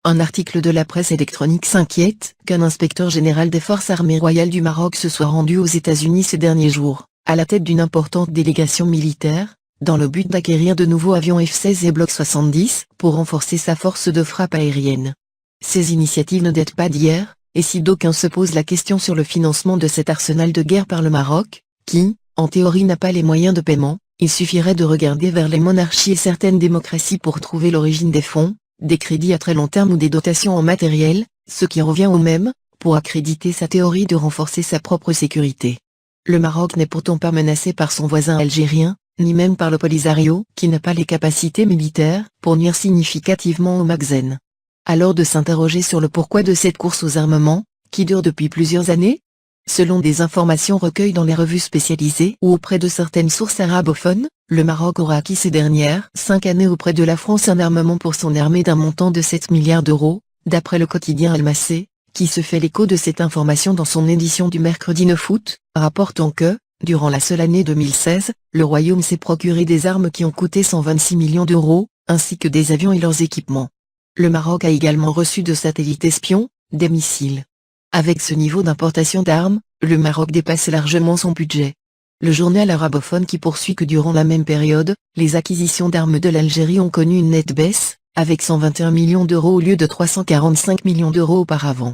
Un article de la presse électronique s'inquiète qu'un inspecteur général des forces armées royales du Maroc se soit rendu aux États-Unis ces derniers jours, à la tête d'une importante délégation militaire, dans le but d'acquérir de nouveaux avions F-16 et Block 70 pour renforcer sa force de frappe aérienne. Ces initiatives ne datent pas d'hier, et si d'aucuns se posent la question sur le financement de cet arsenal de guerre par le Maroc, qui, en théorie n'a pas les moyens de paiement, il suffirait de regarder vers les monarchies et certaines démocraties pour trouver l'origine des fonds, des crédits à très long terme ou des dotations en matériel, ce qui revient au même, pour accréditer sa théorie de renforcer sa propre sécurité. Le Maroc n'est pourtant pas menacé par son voisin algérien, ni même par le Polisario, qui n'a pas les capacités militaires pour nuire significativement au Maghreb. Alors de s'interroger sur le pourquoi de cette course aux armements, qui dure depuis plusieurs années? Selon des informations recueillies dans les revues spécialisées ou auprès de certaines sources arabophones, le Maroc aura acquis ces dernières 5 années auprès de la France un armement pour son armée d'un montant de 7 milliards d'euros, d'après le quotidien Al-Massé, qui se fait l'écho de cette information dans son édition du mercredi 9 août, rapportant que, durant la seule année 2016, le Royaume s'est procuré des armes qui ont coûté 126 millions d'euros, ainsi que des avions et leurs équipements. Le Maroc a également reçu de satellites espions, des missiles. Avec ce niveau d'importation d'armes, le Maroc dépasse largement son budget. Le journal arabophone qui poursuit que durant la même période, les acquisitions d'armes de l'Algérie ont connu une nette baisse, avec 121 millions d'euros au lieu de 345 millions d'euros auparavant.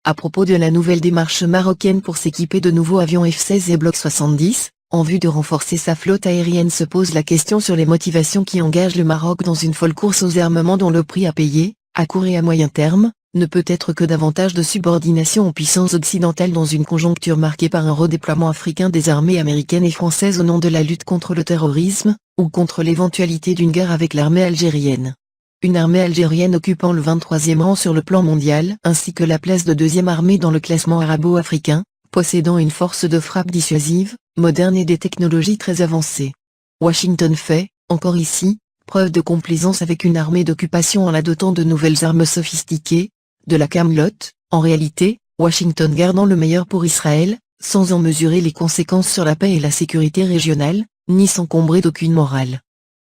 À propos de la nouvelle démarche marocaine pour s'équiper de nouveaux avions F-16 et Block 70, en vue de renforcer sa flotte aérienne se pose la question sur les motivations qui engagent le Maroc dans une folle course aux armements dont le prix à payer, à court et à moyen terme, ne peut être que davantage de subordination aux puissances occidentales dans une conjoncture marquée par un redéploiement africain des armées américaines et françaises au nom de la lutte contre le terrorisme, ou contre l'éventualité d'une guerre avec l'armée algérienne. Une armée algérienne occupant le 23e rang sur le plan mondial ainsi que la place de deuxième armée dans le classement arabo-africain, possédant une force de frappe dissuasive, moderne et des technologies très avancées. Washington fait, encore ici, preuve de complaisance avec une armée d'occupation en la dotant de nouvelles armes sophistiquées, de la camelote, en réalité, Washington gardant le meilleur pour Israël, sans en mesurer les conséquences sur la paix et la sécurité régionale, ni s'encombrer d'aucune morale.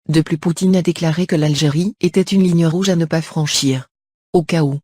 De plus, Poutine a déclaré que l'Algérie était une ligne rouge à ne pas franchir. Au cas où.